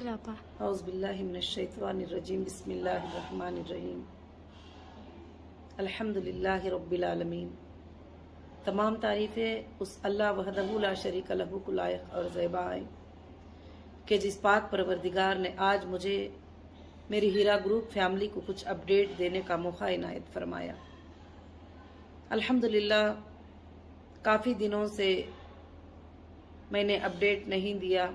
बिल्कुल आपा। औज़ुबिल्लाहिमिनश्शैतानिर्रजीम बिस्मिल्लाहिर्रहमानिर्रहीम अल्हम्दुलिल्लाहि रब्बिल आलमीन। तमाम तारीफ़ें उस अल्लाह वहदहू ला शरीक लहू को लायक और ज़ेबा हैं कि जिस पाक परवरदिगार ने आज मुझे मेरी हीरा ग्रुप फैमिली को कुछ अपडेट देने का मौका इनायत फरमाया। अल्हम्दुलिल्लाह काफ़ी दिनों से मैंने अपडेट नहीं दिया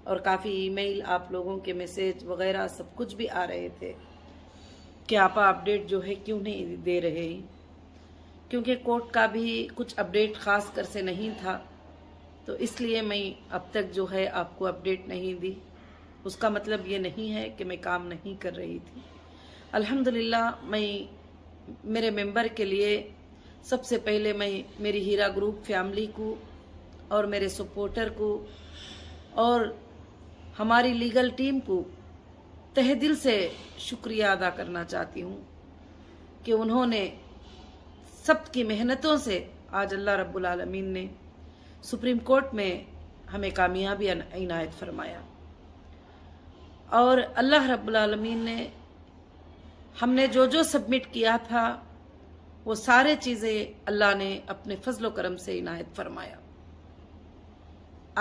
और काफ़ी ईमेल, आप लोगों के मैसेज वगैरह सब कुछ भी आ रहे थे कि आपा अपडेट जो है क्यों नहीं दे रहे हैं, क्योंकि कोर्ट का भी कुछ अपडेट ख़ास कर से नहीं था, तो इसलिए मैं अब तक जो है आपको अपडेट नहीं दी। उसका मतलब ये नहीं है कि मैं काम नहीं कर रही थी। अल्हम्दुलिल्लाह मैं मेरे मेंबर के लिए सबसे पहले मैं मेरी हीरा ग्रुप फैमिली को और मेरे सपोर्टर को और हमारी लीगल टीम को तहे दिल से शुक्रिया अदा करना चाहती हूँ कि उन्होंने सबकी मेहनतों से आज अल्लाह रब्बुल आलमीन ने सुप्रीम कोर्ट में हमें कामयाबी इनायत फरमाया। और अल्लाह रब्बुल आलमीन ने हमने जो जो सबमिट किया था वो सारे चीज़ें अल्लाह ने अपने फजलो करम से इनायत फरमाया।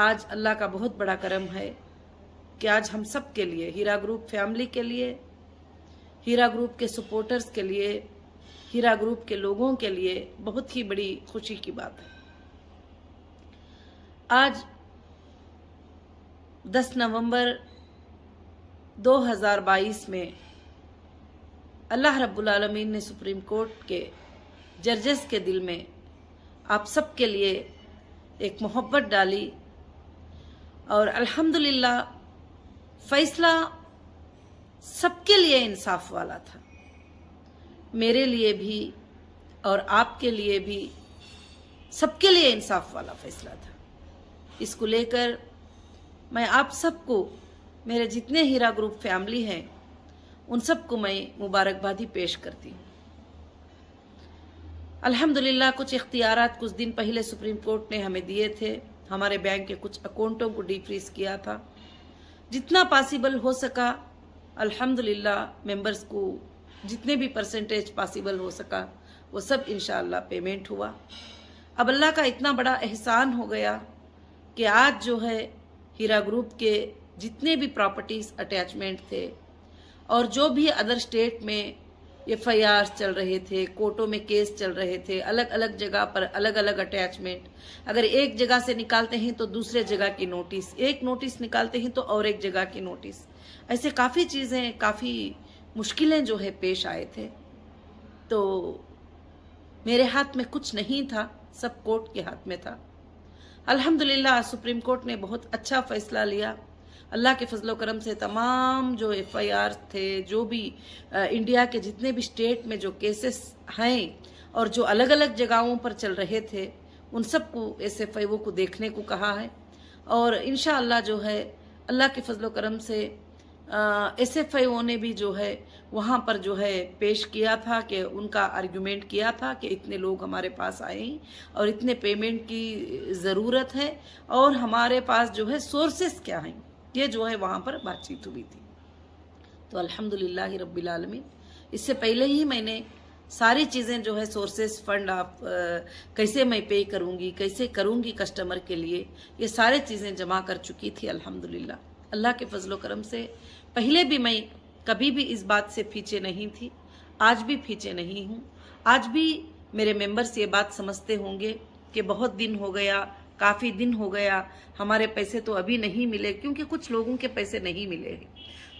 आज अल्लाह का बहुत बड़ा करम है कि आज हम सब के लिए, हीरा ग्रुप फैमिली के लिए, हीरा ग्रुप के सपोर्टर्स के लिए, हीरा ग्रुप के लोगों के लिए बहुत ही बड़ी खुशी की बात है। आज 10 नवंबर 2022 में अल्लाह रब्बुल आलमीन ने सुप्रीम कोर्ट के जजेस के दिल में आप सब के लिए एक मोहब्बत डाली और अल्हम्दुलिल्लाह फैसला सबके लिए इंसाफ वाला था, मेरे लिए भी और आपके लिए भी, सबके लिए इंसाफ वाला फैसला था। इसको लेकर मैं आप सबको, मेरे जितने हीरा ग्रुप फैमिली हैं, उन सबको मैं मुबारकबादी पेश करती हूँ। अल्हम्दुलिल्लाह कुछ इख्तियारात कुछ दिन पहले सुप्रीम कोर्ट ने हमें दिए थे। हमारे बैंक के कुछ अकाउंटों को डीफ्रीज किया था। जितना पॉसिबल हो सका अल्हम्दुलिल्लाह मेंबर्स को जितने भी परसेंटेज पॉसिबल हो सका वो सब इंशाअल्लाह पेमेंट हुआ। अब अल्लाह का इतना बड़ा एहसान हो गया कि आज जो है हीरा ग्रुप के जितने भी प्रॉपर्टीज अटैचमेंट थे और जो भी अदर स्टेट में FIR चल रहे थे, कोर्टों में केस चल रहे थे, अलग अलग जगह पर अलग अलग अटैचमेंट, अगर एक जगह से निकालते हैं तो दूसरे जगह की नोटिस, एक नोटिस निकालते हैं तो और एक जगह की नोटिस, ऐसे काफ़ी चीज़ें, काफ़ी मुश्किलें जो है पेश आए थे। तो मेरे हाथ में कुछ नहीं था, सब कोर्ट के हाथ में था। अल्हम्दुलिल्लाह सुप्रीम कोर्ट ने बहुत अच्छा फैसला लिया। अल्लाह के फजलो करम से तमाम जो FIR थे, जो भी इंडिया के जितने भी स्टेट में जो केसेस हैं और जो अलग अलग जगहों पर चल रहे थे, उन सबको SFIO को देखने को कहा है। और इंशाअल्लाह जो है अल्लाह के फजलो करम से SFIO ने भी जो है वहाँ पर जो है पेश किया था कि उनका आर्गुमेंट किया था कि इतने लोग हमारे पास आए हैं और इतने पेमेंट की ज़रूरत है और हमारे पास जो है सोर्सेस क्या हैं, ये जो है वहाँ पर बातचीत हुई थी। तो अल्हम्दुलिल्लाह रब्बिल आलमीन, इससे पहले ही मैंने सारी चीज़ें जो है सोर्सेस, फंड आप कैसे मैं पे करूँगी, कैसे करूँगी कस्टमर के लिए, ये सारी चीज़ें जमा कर चुकी थी। अल्हम्दुलिल्लाह अल्लाह के फजलो करम से पहले भी मैं कभी भी इस बात से पीछे नहीं थी, आज भी पीछे नहीं हूँ। आज भी मेरे मेंबर्स ये बात समझते होंगे कि बहुत दिन हो गया, काफ़ी दिन हो गया, हमारे पैसे तो अभी नहीं मिले, क्योंकि कुछ लोगों के पैसे नहीं मिले हैं,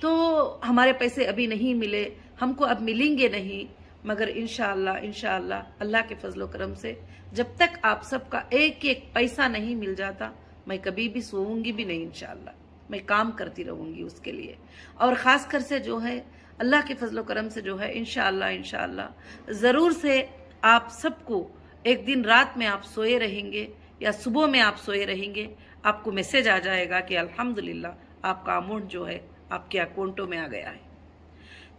तो हमारे पैसे अभी नहीं मिले, हमको अब मिलेंगे नहीं। मगर इंशाअल्लाह अल्लाह के फजलो करम से जब तक आप सबका एक एक पैसा नहीं मिल जाता, मैं कभी भी सोऊंगी भी नहीं। इंशाअल्लाह मैं काम करती रहूँगी उसके लिए। और ख़ास कर से जो है अल्लाह के फजलो करम से जो है इंशाअल्लाह ज़रूर से आप सबको एक दिन रात में आप सोए रहेंगे या सुबह में आप सोए रहेंगे, आपको मैसेज आ जाएगा कि अल्हम्दुलिल्लाह आपका अमाउंट जो है आपके अकाउंटों में आ गया है।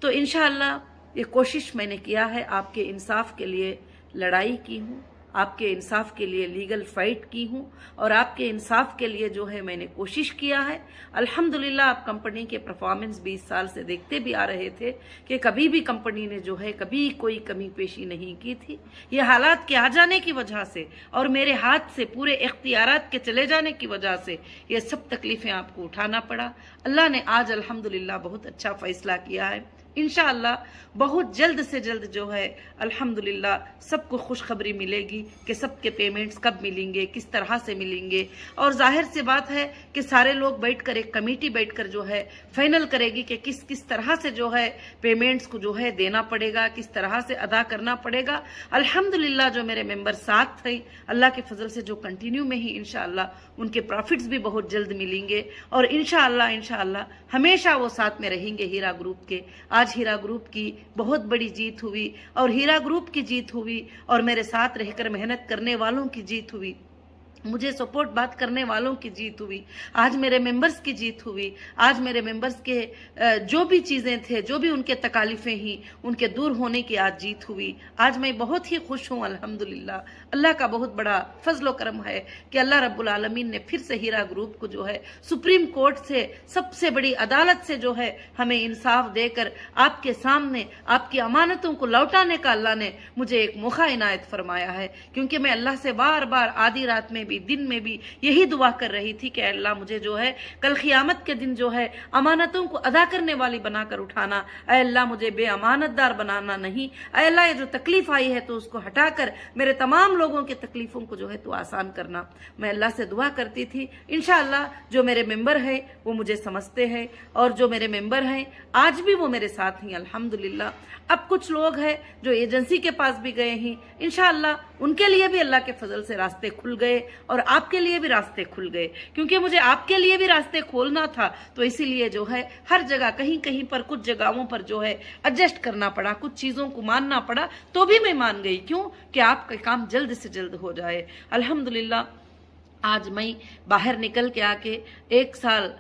तो इंशाअल्लाह ये कोशिश मैंने किया है, आपके इंसाफ के लिए लड़ाई की हूँ आपके इंसाफ के लिए लीगल फाइट की हूँ और आपके इंसाफ के लिए जो है मैंने कोशिश किया है। अल्हम्दुलिल्लाह आप कंपनी के परफॉर्मेंस 20 साल से देखते भी आ रहे थे कि कभी भी कंपनी ने जो है कभी कोई कमी पेशी नहीं की थी। ये हालात के आ जाने की वजह से और मेरे हाथ से पूरे इख्तियारात के चले जाने की वजह से ये सब तकलीफ़ें आपको उठाना पड़ा। अल्लाह ने आज अल्हम्दुलिल्लाह बहुत अच्छा फ़ैसला किया है। इंशाअल्लाह बहुत जल्द से जल्द जो है अल्हम्दुलिल्लाह सबको खुशखबरी मिलेगी कि सबके पेमेंट्स कब मिलेंगे, किस तरह से मिलेंगे। और जाहिर सी बात है कि सारे लोग बैठकर एक कमेटी बैठकर जो है फाइनल करेगी कि किस किस तरह से जो है पेमेंट्स को जो है देना पड़ेगा, किस तरह से अदा करना पड़ेगा। अल्हम्दुलिल्लाह जो मेरे मेंबर साथ थे अल्लाह के फजल से जो कंटिन्यू में ही इंशाअल्लाह उनके प्रॉफिट्स भी बहुत जल्द मिलेंगे और इंशाअल्लाह हमेशा वो साथ में रहेंगे हीरा ग्रुप के। आज हीरा ग्रुप की बहुत बड़ी जीत हुई और हीरा ग्रुप की जीत हुई और मेरे साथ रहकर मेहनत करने वालों की जीत हुई, मुझे सपोर्ट बात करने वालों की जीत हुई, आज मेरे मेंबर्स की जीत हुई। आज मेरे मेंबर्स के जो भी चीज़ें थे, जो भी उनके तकालीफें ही उनके दूर होने की आज जीत हुई। आज मैं बहुत ही खुश हूँ अल्हम्दुलिल्लाह। अल्लाह का बहुत बड़ा फजल करम है कि अल्लाह रब्बुल आलमीन ने फिर से हीरा ग्रुप को जो है सुप्रीम कोर्ट से सबसे बड़ी अदालत से जो है हमें इंसाफ देकर आपके सामने आपकी अमानतों को लौटाने का अल्लाह ने मुझे एक मौका इनायत फरमाया है। क्योंकि मैं अल्लाह से बार बार आधी रात में भी दिन में भी यही दुआ कर रही थी कि अल्लाह मुझे जो है कल क़ियामत के दिन जो है अमानतों को अदा करने वाली बनाकर उठाना। ऐ अल्लाह मुझे बेअमानतदार बनाना नहीं। ऐ अल्लाह ये जो तकलीफ आई है तो उसको हटाकर मेरे तमाम लोगों के तकलीफों को जो है तो आसान करना। मैं अल्लाह से दुआ करती थी। इंशाअल्लाह जो मेरे मेंबर है वो मुझे समझते हैं और जो मेरे मेंबर हैं आज भी वो मेरे साथ हैं अल्हम्दुलिल्लाह। अब कुछ लोग हैं जो एजेंसी के पास भी गए हैं, इंशाअल्लाह उनके लिए भी अल्लाह के फजल से रास्ते खुल गए और आपके लिए भी रास्ते खुल गए। क्योंकि मुझे आपके लिए भी रास्ते खोलना था तो इसीलिए जो है हर जगह कहीं कहीं पर कुछ जगहों पर जो है एडजस्ट करना पड़ा, कुछ चीज़ों को मानना पड़ा, तो भी मैं मान गई। क्यों कि आपका काम जल्द से जल्द हो जाए। अल्हम्दुलिल्लाह आज मैं बाहर निकल के आके 1 साल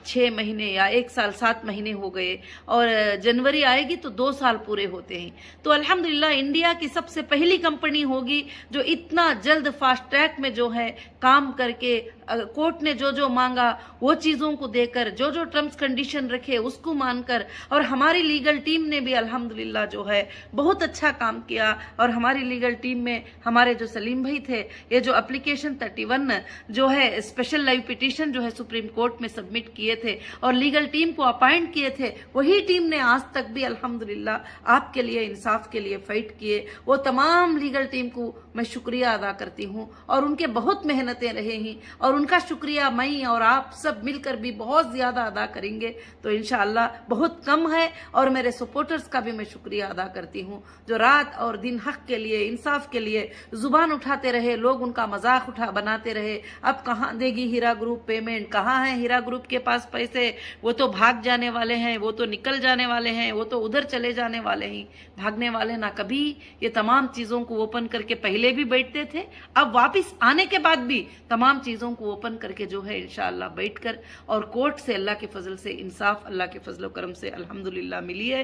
6 महीने या 1 साल 7 महीने हो गए और जनवरी आएगी तो 2 साल पूरे होते हैं। तो अल्हम्दुलिल्लाह इंडिया की सबसे पहली कंपनी होगी जो इतना जल्द फास्ट ट्रैक में जो है काम करके कोर्ट ने जो जो मांगा वो चीज़ों को देकर, जो जो टर्म्स कंडीशन रखे उसको मानकर, और हमारी लीगल टीम ने भी अल्हम्दुलिल्लाह जो है बहुत अच्छा काम किया। और हमारी लीगल टीम में हमारे जो सलीम भाई थे, ये जो एप्लीकेशन 31 जो है स्पेशल लाइव पिटीशन जो है सुप्रीम कोर्ट में सबमिट किए थे और लीगल टीम को अपॉइंट किए थे, वही टीम ने आज तक भी अल्हम्दुलिल्लाह आपके लिए इंसाफ के लिए फाइट किए। वो तमाम लीगल टीम को मैं शुक्रिया अदा करती हूँ और उनके बहुत मेहनतें रहे हैं और उनका शुक्रिया मैं और आप सब मिलकर भी बहुत ज़्यादा अदा करेंगे तो इंशाअल्लाह बहुत कम है। और मेरे सपोर्टर्स का भी मैं शुक्रिया अदा करती हूँ जो रात और दिन हक के लिए, इंसाफ के लिए जुबान उठाते रहे। लोग उनका मजाक बनाते रहे, अब कहाँ देगी हीरा ग्रुप पेमेंट, कहाँ है हीरा ग्रुप के पास पैसे, वो तो भाग जाने वाले हैं, वो तो निकल जाने वाले हैं, वो तो उधर चले जाने वाले हैं। भागने वाले ना कभी। ये तमाम चीज़ों को ओपन करके पहले भी बैठते थे, अब वापस आने के बाद भी तमाम चीज़ों को ओपन करके जो है इंशाअल्लाह बैठकर और कोर्ट से अल्लाह के फजल से इंसाफ अल्लाह के फजल करम से अल्हम्दुलिल्लाह मिली है।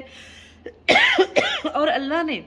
और अल्लाह ने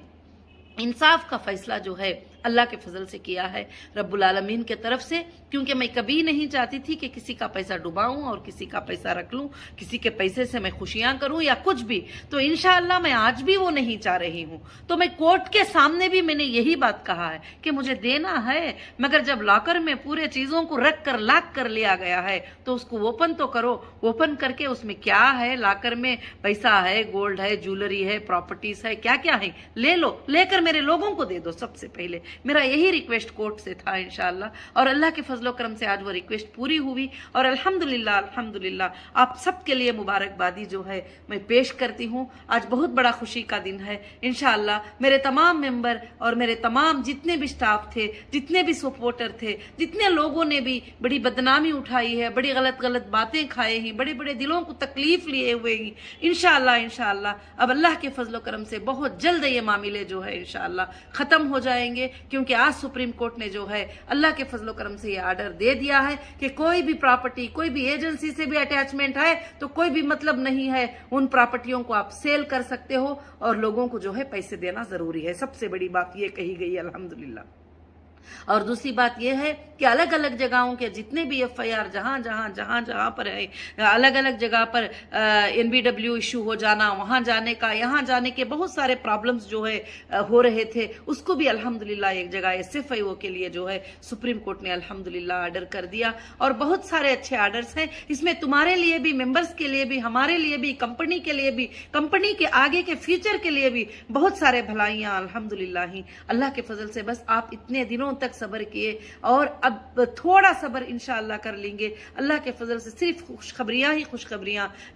इंसाफ का फैसला जो है अल्लाह के फजल से किया है रब्बुल आलमीन के तरफ से। क्योंकि मैं कभी नहीं चाहती थी कि किसी का पैसा डुबाऊं और किसी का पैसा रख लूं, किसी के पैसे से मैं खुशियां करूं या कुछ भी। तो इंशाअल्लाह मैं आज भी वो नहीं चाह रही हूं। तो मैं कोर्ट के सामने भी मैंने यही बात कहा है कि मुझे देना है, मगर जब लॉकर में पूरे चीज़ों को रख कर लाक कर लिया गया है तो उसको ओपन तो करो। ओपन करके उसमें क्या है, लॉकर में पैसा है, गोल्ड है, ज्वेलरी है, प्रॉपर्टीज है, क्या क्या है, ले लो, लेकर मेरे लोगों को दे दो। सबसे पहले मेरा यही रिक्वेस्ट कोर्ट से था इंशाअल्लाह और अल्लाह के फजलो करम से आज वो रिक्वेस्ट पूरी हुई। और अल्हम्दुलिल्लाह अल्हम्दुलिल्लाह आप सबके लिए मुबारकबादी जो है मैं पेश करती हूँ। आज बहुत बड़ा खुशी का दिन है। इंशाअल्लाह मेरे तमाम मेंबर और मेरे तमाम जितने भी स्टाफ थे, जितने भी सपोर्टर थे, जितने लोगों ने भी बड़ी बदनामी उठाई है, बड़ी गलत गलत बातें खाए हैं, बड़े बड़े दिलों को तकलीफ लिए हुए हैं, इंशाअल्लाह इंशाअल्लाह अब अल्लाह के फजलो करम से बहुत जल्द ये मामले जो है इंशाअल्लाह ख़त्म हो जाएंगे क्योंकि आज सुप्रीम कोर्ट ने जो है अल्लाह के फजलो करम से ये आर्डर दे दिया है कि कोई भी प्रॉपर्टी, कोई भी एजेंसी से भी अटैचमेंट है तो कोई भी मतलब नहीं है, उन प्रॉपर्टियों को आप सेल कर सकते हो और लोगों को जो है पैसे देना जरूरी है। सबसे बड़ी बात ये कही गई है अल्हम्दुलिल्लाह। और दूसरी बात यह है कि अलग अलग जगहों के जितने भी एफआईआर जहां पर है, अलग अलग जगह पर एनबीडब्ल्यू इशू हो जाना, वहां जाने का, यहाँ जाने के बहुत सारे प्रॉब्लम्स जो है हो रहे थे, उसको भी अल्हम्दुलिल्लाह एक जगह एसएफआईओ के लिए जो है सुप्रीम कोर्ट ने अल्हम्दुलिल्लाह आर्डर कर दिया। और बहुत सारे अच्छे आर्डर्स हैं इसमें, तुम्हारे लिए भी, मेंबर्स के लिए भी, हमारे लिए भी, कंपनी के लिए भी, कंपनी के आगे के फ्यूचर के लिए भी बहुत सारे भलाइयां अल्हम्दुलिल्लाह ही अल्लाह के फजल से। बस आप इतने दिनों तक सब्र किए और अब थोड़ा सब्र इंशाअल्लाह कर लेंगे, अल्लाह के फजल से सिर्फ खुशखबरियां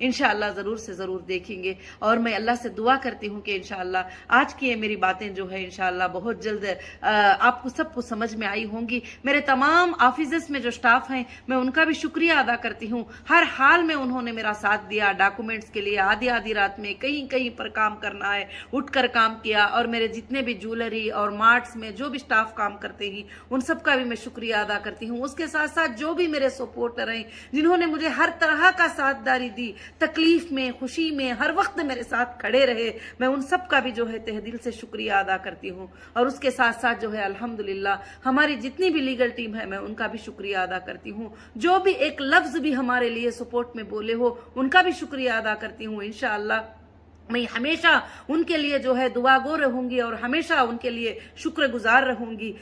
इंशाअल्लाह जरूर से जरूर देखेंगे। और मैं अल्लाह से दुआ करती हूँ कि इंशाअल्लाह आज की ये मेरी बातें जो है इंशाअल्लाह बहुत जल्द आपको सबको समझ में आई होंगी। मेरे तमाम ऑफिसेस में जो स्टाफ हैं मैं उनका भी शुक्रिया अदा करती हूँ, हर हाल में उन्होंने मेरा साथ दिया। डॉक्यूमेंट्स के लिए आधी आधी रात में कहीं कहीं पर काम करना है, उठकर काम किया। और मेरे जितने भी ज्वेलरी और मार्ट्स में जो भी स्टाफ काम करते हैं उन सब का भी मैं शुक्रिया अदा करती हूँ। उसके साथ साथ जो भी मेरे सपोर्टर हैं जिन्होंने मुझे हर तरह का साथदारी दी, तकलीफ में, खुशी में, हर वक्त मेरे साथ खड़े रहे, मैं उन सब का भी जो है तहे दिल से शुक्रिया अदा करती हूँ। और उसके साथ साथ जो है अल्हम्दुलिल्लाह हमारी जितनी भी लीगल टीम है मैं उनका भी शुक्रिया अदा करती हूँ। जो भी एक लफ्ज भी हमारे लिए सपोर्ट में बोले हो उनका भी शुक्रिया अदा करती हूँ। इंशाअल्लाह मैं हमेशा उनके लिए जो है दुआगो रहूंगी और हमेशा उनके लिए शुक्रगुजार रहूंगी।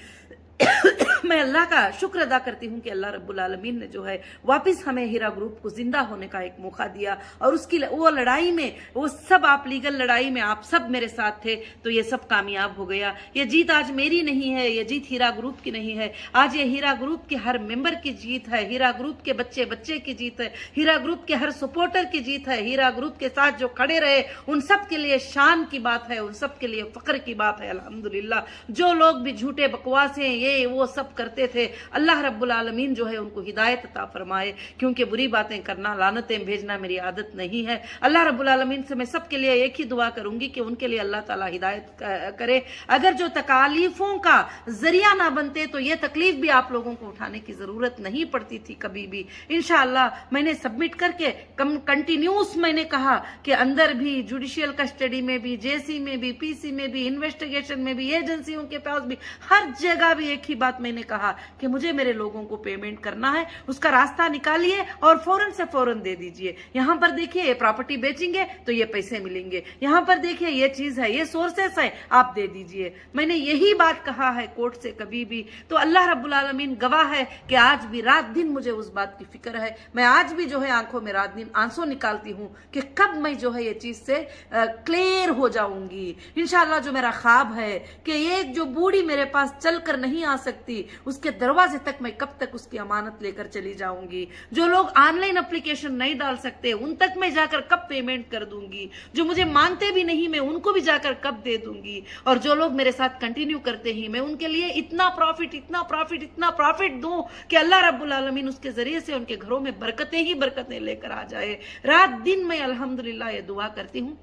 मैं अल्लाह का शुक्र अदा करती हूँ कि अल्लाह रब्बुल आलमीन ने जो है वापस हमें हीरा ग्रुप को जिंदा होने का एक मौका दिया। और उसकी वो लड़ाई में, वो सब आप लीगल लड़ाई में आप सब मेरे साथ थे तो ये सब कामयाब हो गया। ये जीत आज मेरी नहीं है, ये जीत हीरा ग्रुप की नहीं है, आज ये हीरा ग्रुप के हर मेंबर की जीत है, हीरा ग्रुप के बच्चे बच्चे की जीत है, हीरा ग्रुप के हर सपोर्टर की जीत है। हीरा ग्रुप के साथ जो खड़े रहे उन सब के लिए शान की बात है, उन सब के लिए फख्र की बात है अल्हम्दुलिल्लाह। जो लोग भी झूठे बकवासें ये वो सब करते थे, अल्लाह रब्बुल आलमीन जो है उनको हिदायत अता फरमाए, क्योंकि बुरी बातें करना, लानतें भेजना मेरी आदत नहीं है। अल्लाह रब्बुल आलमीन से मैं सबके लिए एक ही दुआ करूंगी कि उनके लिए अल्लाह ताला हिदायत करे। अगर जो तकालीफों का जरिया ना बनते तो ये तकलीफ भी आप लोगों को उठाने की जरूरत नहीं पड़ती थी कभी भी। इंशाअल्लाह मैंने सबमिट करके कंटिन्यूस मैंने कहा कि अंदर भी, जुडिशियल कस्टडी में भी, जेसी में भी, पीसी में भी, इन्वेस्टिगेशन में भी, एजेंसियों के पास भी, हर जगह भी एक ही बात मैंने कहा कि मुझे मेरे लोगों को पेमेंट करना है, उसका रास्ता निकालिए और फौरन से फौरन दे दीजिए। यहां पर देखिए ये प्रॉपर्टी बेचेंगे तो ये पैसे मिलेंगे, यहां पर देखिए ये चीज है, ये सोर्सेस है, आप दे दीजिए। मैंने यही बात कहा है कोर्ट से कभी भी। तो अल्लाह रब्बुल आलमीन गवाह है कि आज भी रात दिन मुझे उस बात की फिक्र है। मैं आज भी जो है आंखों में रात दिन आंसू निकालती हूँ कि कब मैं जो है ये चीज से क्लियर हो जाऊंगी। इंशाअल्लाह जो मेरा ख्वाब है कि एक जो बूढ़ी मेरे पास चलकर नहीं आ सकती उसके दरवाजे तक मैं कब तक उसकी अमानत लेकर चली जाऊंगी। जो लोग ऑनलाइन एप्लीकेशन नहीं डाल सकते उन तक मैं जाकर कब पेमेंट कर दूंगी। जो मुझे मानते भी नहीं मैं उनको भी जाकर कब दे दूंगी। और जो लोग मेरे साथ कंटिन्यू करते हैं मैं उनके लिए इतना प्रॉफिट दूं कि अल्लाह रब्बुल आलमीन उसके जरिए से उनके घरों में बरकतें ही बरकतें लेकर आ जाए। रात दिन मैं अल्हम्दुलिल्लाह ये दुआ करती हूँ,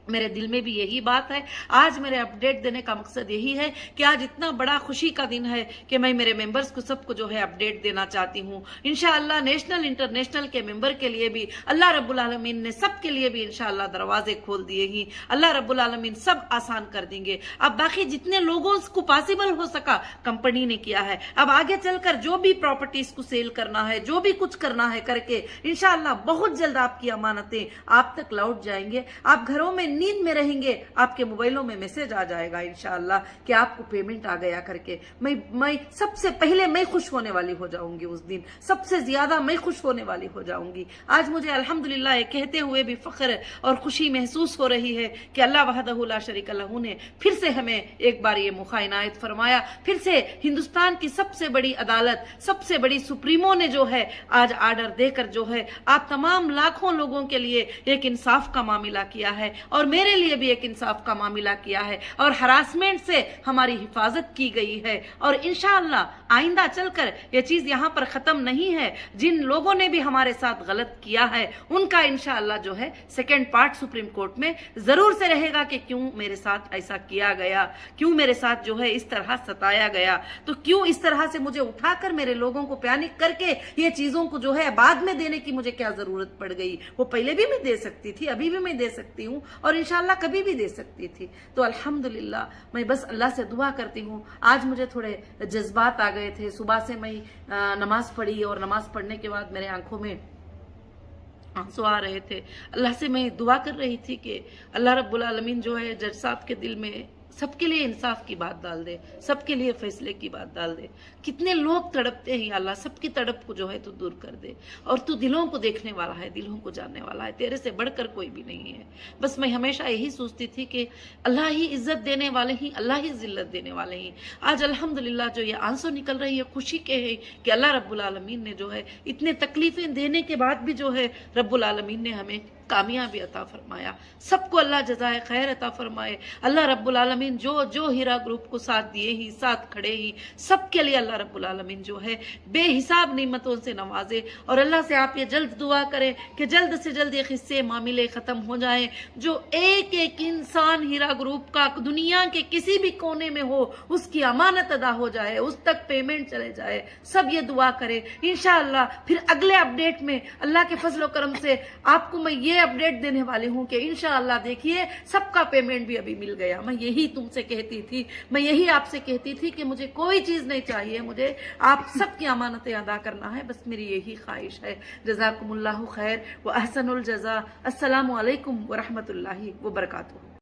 मेरे दिल में भी यही बात है। आज मेरे अपडेट देने का मकसद यही है कि आज इतना बड़ा खुशी का दिन है कि मैं मेरे मेंबर्स को सबको जो है अपडेट देना चाहती हूँ। इंशाअल्लाह नेशनल इंटरनेशनल के मेंबर के लिए भी अल्लाह रब्बुल आलमीन ने सबके लिए भी इंशाअल्लाह दरवाजे खोल दिए ही। अल्लाह रब्बुल आलमीन सब आसान कर देंगे। अब बाकी जितने लोगों को पॉसिबल हो सका कंपनी ने किया है। अब आगे चलकर जो भी प्रॉपर्टीज को सेल करना है, जो भी कुछ करना है करके इंशाअल्लाह बहुत जल्द आपकी अमानतें आप तक लौट जाएंगे। आप घरों में नींद में रहेंगे, आपके मोबाइलों में मैसेज आ जाएगा इंशाअल्लाह कि आपको पेमेंट आ गया करके। मैं सबसे पहले मैं खुश होने वाली हो जाऊंगी उस दिन, सबसे ज्यादा मैं खुश होने वाली हो जाऊंगी। आज मुझे अल्हम्दुलिल्लाह कहते हुए भी फख्र और खुशी महसूस हो रही है कि अल्लाह वहदहु ला शरीका लहू ने फिर से हमें एक बार ये मौका इनायत फरमाया। फिर से हिंदुस्तान की सबसे बड़ी अदालत, सबसे बड़ी सुप्रीमो ने जो है आज आर्डर देकर जो है आप तमाम लाखों लोगों के लिए एक इंसाफ का मामला किया है। और اور میرے لیے بھی ایک انصاف کا معاملہ کیا ہے اور ہراسمنٹ سے ہماری حفاظت کی گئی ہے، اور انشاءاللہ آئندہ چل کر یہ چیز یہاں پر ختم نہیں ہے۔ جن لوگوں نے بھی ہمارے ساتھ غلط کیا ہے ان کا انشاءاللہ جو ہے سیکنڈ پارٹ سپریم کورٹ میں ضرور سے رہے گا کہ کیوں میرے ساتھ ایسا کیا گیا، کیوں میرے ساتھ جو ہے اس طرح ستایا گیا، تو کیوں اس طرح سے مجھے اٹھا کر میرے لوگوں کو پینک کر کے یہ چیزوں کو جو ہے بعد میں دینے کی مجھے کیا ضرورت پڑ گئی۔ وہ پہلے بھی میں دے سکتی تھی، ابھی بھی میں دے سکتی ہوں، اور انشاءاللہ کبھی بھی دے سکتی تھی۔ تو الحمدللہ میں بس اللہ سے دعا کرتی ہوں۔ آج مجھے تھوڑے جذبات آ گئے تھے، صبح سے میں نماز پڑھی اور نماز پڑھنے کے بعد میرے آنکھوں میں آنسو آ رہے تھے۔ اللہ سے میں دعا کر رہی تھی کہ اللہ رب العالمین جو ہے جج صاحب کے دل میں سب کے لیے انصاف کی بات ڈال دے، سب کے لیے فیصلے کی بات ڈال دے۔ کتنے لوگ تڑپتے ہیں، اللہ سب کی تڑپ کو جو ہے تو دور کر دے، اور تو دلوں کو دیکھنے والا ہے، دلوں کو جاننے والا ہے، تیرے سے بڑھ کر کوئی بھی نہیں ہے۔ بس میں ہمیشہ یہی سوچتی تھی کہ اللہ ہی عزت دینے والے ہیں، اللہ ہی ذلت دینے والے ہیں۔ آج الحمدللہ جو یہ آنسو نکل رہی ہے خوشی کے ہیں کہ اللہ رب العالمین نے جو ہے اتنے تکلیفیں دینے کے بعد بھی جو ہے رب العالمین نے ہمیں کامیابی عطا فرمایا۔ سب کو اللہ جزائے خیر عطا فرمائے۔ اللہ رب العالمین جو ہیرا گروپ کو ساتھ دیے ہی، ساتھ کھڑے ہی، سب کے لیے اللہ رب العالمین جو ہے بے حساب نعمتوں سے نوازے، اور اللہ سے آپ یہ جلد دعا کریں کہ جلد سے جلد یہ قصے معاملے ختم ہو جائیں، جو ایک ایک انسان ہیرا گروپ کا دنیا کے کسی بھی کونے میں ہو اس کی امانت ادا ہو جائے، اس تک پیمنٹ چلے جائے۔ سب یہ دعا کریں انشاءاللہ۔ پھر اگلے اپڈیٹ میں اللہ کے فضل و کرم سے آپ کو میں یہ اپڈیٹ دینے والی ہوں کہ انشاءاللہ دیکھیے سب کا پیمنٹ بھی ابھی مل گیا۔ میں یہی تم سے کہتی تھی، میں یہی آپ سے کہتی تھی کہ مجھے کوئی چیز نہیں چاہیے، مجھے آپ سب کی امانتیں ادا کرنا ہے، بس میری یہی خواہش ہے۔ جزاکم اللہ خیر و احسن الجزا۔ السلام علیکم ورحمۃ اللہ وبرکاتہ۔